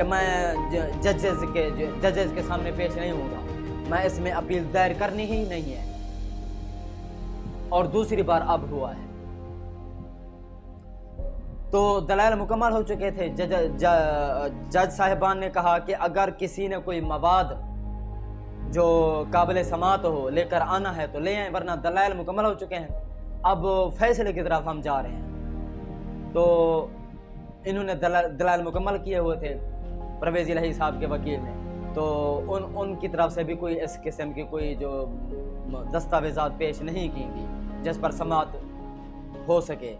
کہ میں ججز کے سامنے پیش نہیں ہوں گا، میں اس میں اپیل دائر کرنی ہی نہیں ہے، اور دوسری بار اب ہوا ہے۔ تو دلائل مکمل ہو چکے تھے۔ جج صاحبان نے کہا کہ اگر کسی نے کوئی مواد جو قابل سماعت ہو لے کر آنا ہے تو لے آئیں، ورنہ دلائل مکمل ہو چکے ہیں، اب فیصلے کی طرف ہم جا رہے ہیں۔ تو انہوں نے دلائل مکمل کیے ہوئے تھے پرویز الہی صاحب کے وکیل نے، تو ان کی طرف سے بھی کوئی اس قسم کی کوئی جو دستاویزات پیش نہیں کی گئی جس پر سماعت ہو سکے۔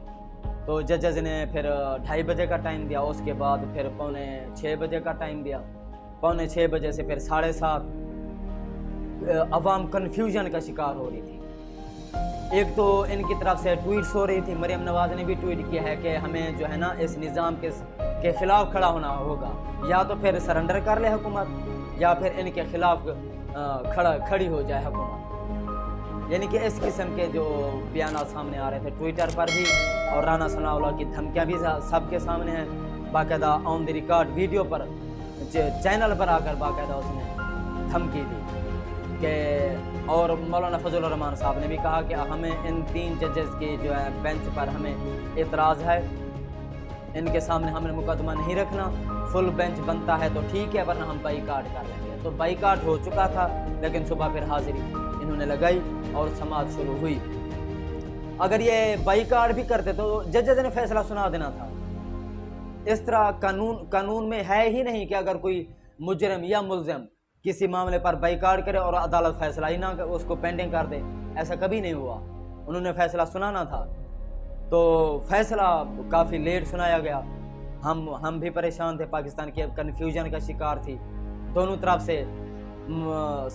تو ججز نے پھر 2:30 بجے کا ٹائم دیا، اس کے بعد پھر 5:45 بجے کا ٹائم دیا، 5:45 بجے سے پھر 7:30۔ عوام کنفیوژن کا شکار ہو رہی تھی۔ ایک تو ان کی طرف سے ٹویٹس ہو رہی تھی، مریم نواز نے بھی ٹویٹ کیا ہے کہ ہمیں جو ہے نا اس نظام کے خلاف کھڑا ہونا ہوگا، یا تو پھر سرنڈر کر لے حکومت یا پھر ان کے خلاف کھڑی ہو جائے حکومت، یعنی کہ اس قسم کے جو بیانات سامنے آ رہے تھے ٹویٹر پر بھی، اور رانا ثناء اللہ کی دھمکیاں بھی سب کے سامنے ہیں، باقاعدہ آن دی ریکارڈ ویڈیو پر چینل پر آ کر باقاعدہ اس نے دھمکی دی کہ، اور مولانا فضل الرحمان صاحب نے بھی کہا کہ ہمیں ان 3 ججز کی جو ہے بینچ پر ہمیں اعتراض ہے، ان کے سامنے ہمیں مقدمہ نہیں رکھنا، فل بینچ بنتا ہے تو ٹھیک ہے ورنہ ہم بائیکاٹ کر لیں گے۔ تو بائیکاٹ ہو چکا تھا، لیکن صبح پھر حاضری انہوں نے لگائی اور سماعت شروع ہوئی۔ اگر یہ بائیکاٹ بھی کرتے تو ججز نے فیصلہ سنا دینا تھا۔ اس طرح قانون میں ہے ہی نہیں کہ اگر کوئی مجرم یا ملزم کسی معاملے پر بائیکاٹ کرے اور عدالت فیصلہ ہی نہ اس کو پینڈنگ کر دے، ایسا کبھی نہیں ہوا۔ انہوں نے فیصلہ سنانا تھا، تو فیصلہ کافی لیٹ سنایا گیا۔ ہم بھی پریشان تھے، پاکستان کی کنفیوژن کا شکار تھی، دونوں طرف سے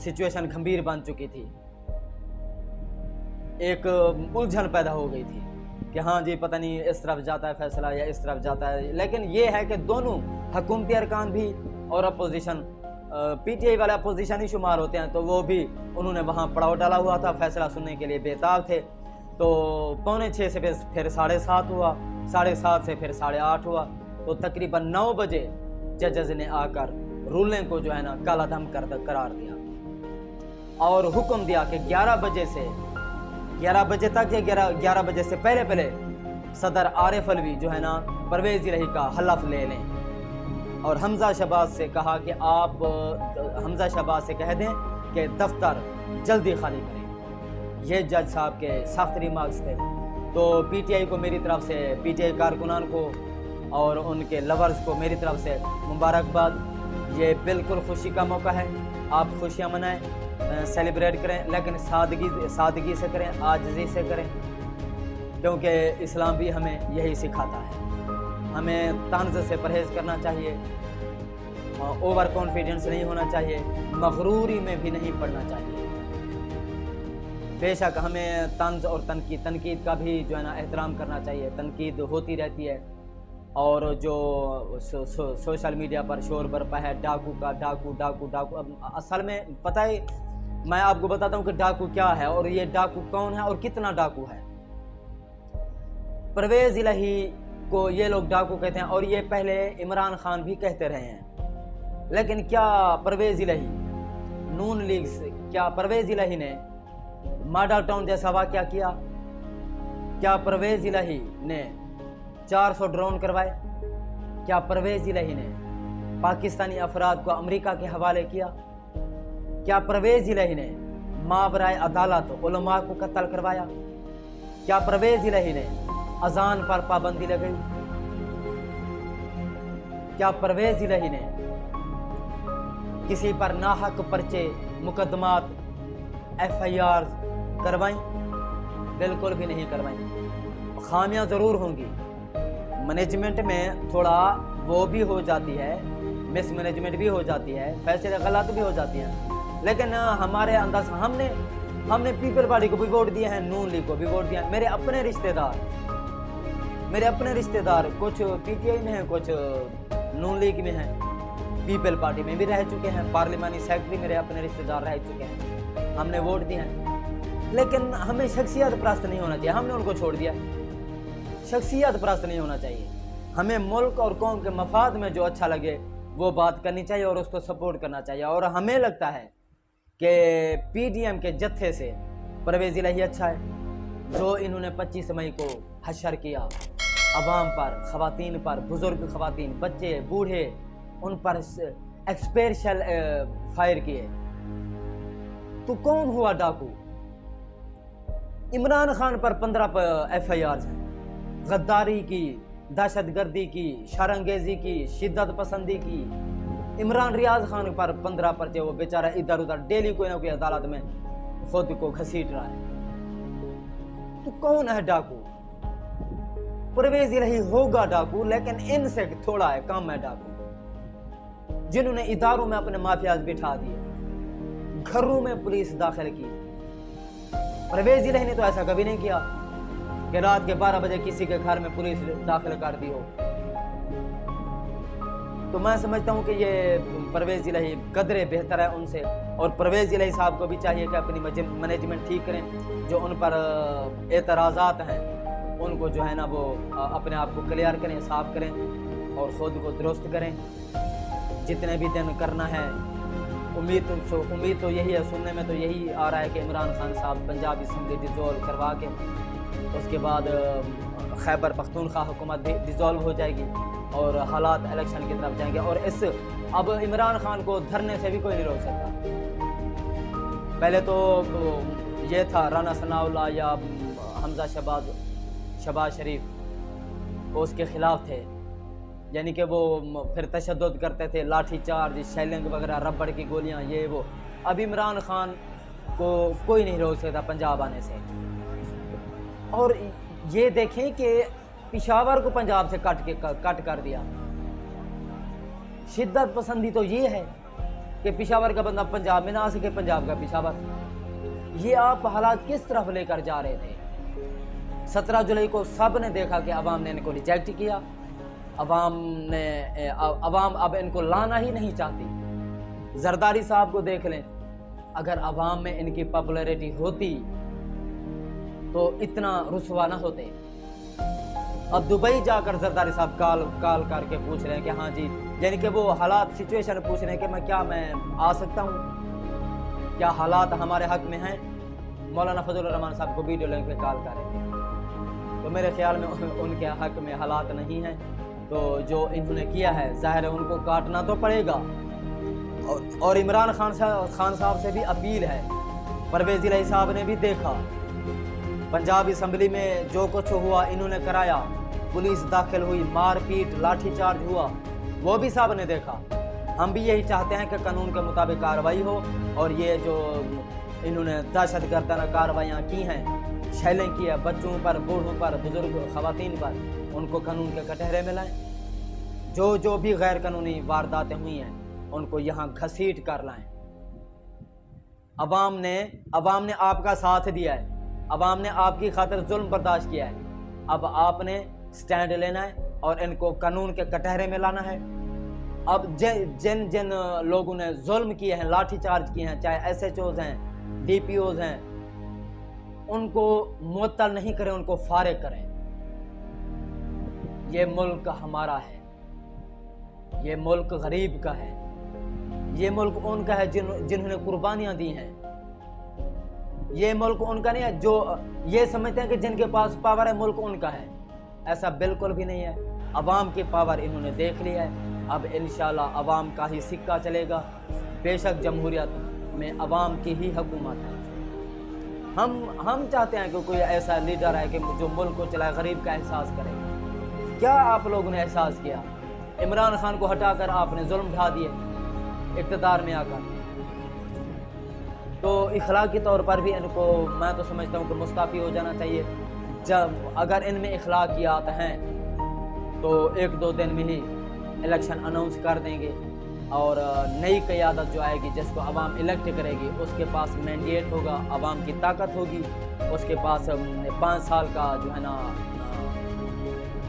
سچویشن گھمبیر بن چکی تھی، ایک الجھن پیدا ہو گئی تھی کہ ہاں جی پتہ نہیں اس طرف جاتا ہے فیصلہ یا اس طرف جاتا ہے۔ لیکن یہ ہے کہ دونوں حکومتی ارکان بھی اور اپوزیشن، پی ٹی آئی والے اپوزیشن ہی شمار ہوتے ہیں، تو وہ بھی انہوں نے وہاں پڑاؤ ڈالا ہوا تھا، فیصلہ سننے کے لیے بےتاب تھے۔ تو 5:45 سے پھر 7:30 ہوا، 7:30 سے پھر 8:30 ہوا، تو تقریباً 9 بجے ججز نے آ کر رولنگ کو جو ہے نا کالا دھم قرار دیا اور حکم دیا کہ 11 بجے تک یا 11 بجے سے پہلے صدر عارف علوی جو ہے نا پرویز الہی کا حلف لے لیں، اور حمزہ شہباز سے کہا کہ آپ حمزہ شہباز سے کہہ دیں کہ دفتر جلدی خالی کریں۔ یہ جج صاحب کے سخت ریمارکس تھے۔ تو پی ٹی آئی کو میری طرف سے، پی ٹی آئی کارکنان کو اور ان کے لورز کو میری طرف سے مبارکباد۔ یہ بالکل خوشی کا موقع ہے، آپ خوشیاں منائیں، سیلیبریٹ کریں، لیکن سادگی سے کریں، عاجزی سے کریں، کیونکہ اسلام بھی ہمیں یہی سکھاتا ہے۔ ہمیں طنز سے پرہیز کرنا چاہیے، اوور کانفیڈنس نہیں ہونا چاہیے، مغروری میں بھی نہیں پڑنا چاہیے۔ بے شک ہمیں طنز اور تنقید کا بھی جو ہے نا احترام کرنا چاہیے، تنقید ہوتی رہتی ہے، اور جو سوشل میڈیا پر شور برپا ہے ڈاکو کا، ڈاکو اب اصل میں پتہ ہے، میں آپ کو بتاتا ہوں کہ ڈاکو کیا ہے اور یہ ڈاکو کون ہے اور کتنا ڈاکو ہے۔ پرویز الہی کو یہ لوگ ڈاکو کہتے ہیں، اور یہ پہلے عمران خان بھی کہتے رہے ہیں، لیکن کیا پرویز الہی نون لیگ سے، کیا پرویز الہی نے ماڈل ٹاؤن جیسا واقعہ کیا؟ کیا پرویز الہی نے 400 ڈرون کروائے؟ کیا پرویز الہی نے پاکستانی افراد کو امریکہ کے حوالے کیا؟ کیا پرویز الہی نے ماورائے عدالت علماء کو قتل کروایا؟ کیا پرویز الہی نے اذان پر پابندی لگائی؟ کیا پرویز الہی نے کسی پر ناحق پرچے، مقدمات، ایف آئی آر کروائیں؟ بالکل بھی نہیں کروائیں۔ خامیاں ضرور ہوں گی، مینجمنٹ میں تھوڑا وہ بھی ہو جاتی ہے، مس مینجمنٹ بھی ہو جاتی ہے، فیصلے غلط بھی ہو جاتی ہیں، لیکن ہمارے انداز ہم نے پیپل پارٹی کو بھی ووٹ دیے ہیں، نون لیگ کو بھی ووٹ دیا ہے۔ میرے اپنے رشتہ دار کچھ پی ٹی آئی میں ہیں، کچھ نون لیگ میں ہیں، پیپل پارٹی میں بھی رہ چکے ہیں، پارلیمانی سیکرٹری میرے اپنے رشتہ دار رہ چکے ہیں، ہم نے ووٹ دیے ہیں۔ لیکن ہمیں شخصیت پرست نہیں ہونا چاہیے، ہم نے ان کو چھوڑ دیا۔ شخصیت پرست نہیں ہونا چاہیے، ہمیں ملک اور قوم کے مفاد میں جو اچھا لگے وہ بات کرنی چاہیے اور اس کو سپورٹ کرنا چاہیے. اور ہمیں لگتا ہے کہ پی ڈی ایم کے جتھے سے پرویز الہی اچھا ہے. جو انہوں نے 25 مئی کو حشر کیا عوام پر, خواتین پر, بزرگ خواتین, بچے, بوڑھے, ان پر ایکسپیشل فائر کیے. تو کون ہوا ڈاکو؟ عمران خان پر 15 ایف آئی آرز ہیں, غداری کی, دہشت گردی کی, شرانگیزی کی, شدت پسندی کی. عمران ریاض خان پر 15 پرچے, وہ بیچارہ ادھر ادھر ڈیلی کوئی نہ کوئی عدالت میں خود کو گھسیٹ رہا ہے. تو کون ہے ڈاکو؟ پرویز الہی ہوگا ڈاکو, لیکن ان سے تھوڑا ہے کم ہے ڈاکو, جنہوں نے اداروں میں اپنے مافیاز بٹھا دیے, گھروں میں پولیس داخل کی. پرویز الہی نے تو ایسا کبھی نہیں کیا کہ رات کے 12 بجے کسی کے گھر میں پولیس داخل کر دی ہو. تو میں سمجھتا ہوں کہ یہ پرویز الہی قدرے بہتر ہے ان سے, اور پرویز الہی صاحب کو بھی چاہیے کہ اپنی مینجمنٹ ٹھیک کریں. جو ان پر اعتراضات ہیں ان کو جو ہے نا وہ اپنے آپ کو کلیئر کریں, صاف کریں اور خود کو درست کریں. جتنے بھی دن کرنا ہے, امید تو یہی ہے, سننے میں تو یہی آ رہا ہے کہ عمران خان صاحب پنجاب اسمبلی ڈیزولو کروا کے اس کے بعد خیبر پختونخوا حکومت بھی ڈیزولو ہو جائے گی اور حالات الیکشن کی طرف جائیں گے. اور اس اب عمران خان کو دھرنے سے بھی کوئی نہیں روک سکتا. پہلے تو یہ تھا رانا ثناء اللہ یا حمزہ شہباز شریف اس کے خلاف تھے, یعنی کہ وہ پھر تشدد کرتے تھے, لاٹھی چارج, شیلنگ وغیرہ, ربڑ کی گولیاں, یہ وہ. اب عمران خان کو کوئی نہیں روک سکتا پنجاب آنے سے. اور یہ دیکھیں کہ پشاور کو پنجاب سے کٹ کر دیا. شدت پسندی تو یہ ہے کہ پشاور کا بندہ پنجاب میں نہ آ سکے, پنجاب کا پشاور. یہ آپ حالات کس طرف لے کر جا رہے تھے؟ 17 جولائی کو سب نے دیکھا کہ عوام نے ان کو ریجیکٹ کیا. عوام اب ان کو لانا ہی نہیں چاہتی. زرداری صاحب کو دیکھ لیں, اگر عوام میں ان کی پاپولیرٹی ہوتی تو اتنا رسوا نہ ہوتے. اب دبئی جا کر زرداری صاحب کال کر کے پوچھ رہے ہیں کہ ہاں جی, یعنی کہ وہ حالات سچویشن پوچھ رہے ہیں کہ میں آ سکتا ہوں, کیا حالات ہمارے حق میں ہیں. مولانا فضل الرحمان صاحب کو ویڈیو لنک پہ کال کر رہے تھے. تو میرے خیال میں ان کے حق میں حالات نہیں ہیں. تو جو انہوں نے کیا ہے ظاہر ہے ان کو کاٹنا تو پڑے گا. اور عمران خان صاحب سے بھی اپیل ہے. پرویز الہی صاحب نے بھی دیکھا پنجاب اسمبلی میں جو کچھ ہوا, انہوں نے کرایا, پولیس داخل ہوئی, مار پیٹ, لاٹھی چارج ہوا, وہ بھی صاحب نے دیکھا. ہم بھی یہی چاہتے ہیں کہ قانون کے مطابق کارروائی ہو, اور یہ جو انہوں نے دہشت گردانہ کارروائیاں کی ہیں, شیلنگ کی ہے بچوں پر, بوڑھوں پر, بزرگ خواتین پر, ان کو قانون کے کٹہرے میں لائیں. جو بھی غیر قانونی وارداتیں ہوئی ہیں ان کو یہاں گھسیٹ کر لائیں. عوام نے آپ کا ساتھ دیا ہے, عوام نے آپ کی خاطر ظلم برداشت کیا ہے. اب آپ نے سٹینڈ لینا ہے اور ان کو قانون کے کٹہرے میں لانا ہے. اب جن لوگوں نے ظلم کیے ہیں, لاٹھی چارج کیے ہیں, چاہے ایس ایچ اوز ہیں, ڈی پی اوز ہیں, ان کو معطل نہیں کریں, ان کو فارغ کریں. یہ ملک ہمارا ہے, یہ ملک غریب کا ہے, یہ ملک ان کا ہے جنہوں نے قربانیاں دی ہیں. یہ ملک ان کا نہیں ہے جو یہ سمجھتے ہیں کہ جن کے پاس پاور ہے ملک ان کا ہے. ایسا بالکل بھی نہیں ہے. عوام کی پاور انہوں نے دیکھ لی ہے. اب انشاءاللہ عوام کا ہی سکہ چلے گا. بے شک جمہوریت میں عوام کی ہی حکومت ہے. ہم چاہتے ہیں کہ کوئی ایسا لیڈر ہے کہ جو ملک کو چلائے, غریب کا احساس کرے. کیا آپ لوگوں نے احساس کیا؟ عمران خان کو ہٹا کر آپ نے ظلم ڈھا دیے اقتدار میں آ کر. تو اخلاقی طور پر بھی ان کو میں تو سمجھتا ہوں کہ مستعفی ہو جانا چاہیے. اگر ان میں اخلاقیات ہیں تو 1-2 دن میں ہی الیکشن اناؤنس کر دیں گے, اور نئی قیادت جو آئے گی جس کو عوام الیکٹ کرے گی اس کے پاس مینڈیٹ ہوگا, عوام کی طاقت ہوگی, اس کے پاس 5 سال کا جو ہے نا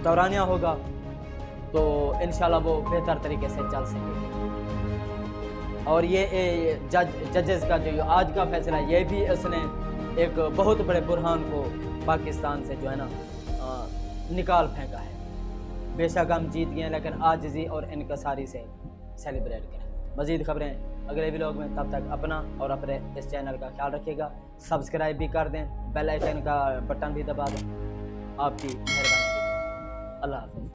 دورانیہ ہوگا. تو انشاءاللہ وہ بہتر طریقے سے چل سکے گی. اور یہ ججز کا جو آج کا فیصلہ, یہ بھی اس نے ایک بہت بڑے برہان کو پاکستان سے جو ہے نا نکال پھینکا ہے. بے شک ہم جیت گئے لیکن عاجزی اور انکساری سے. سیلیبریٹ کریں. مزید خبریں اگلے ولاگ میں، تب تک اپنا اور اپنے اس چینل کا خیال رکھیے گا. سبسکرائب بھی کر دیں، بیل آئیکن کا بٹن بھی دبا دیں. آپ کی مہربانی. اللہ حافظ.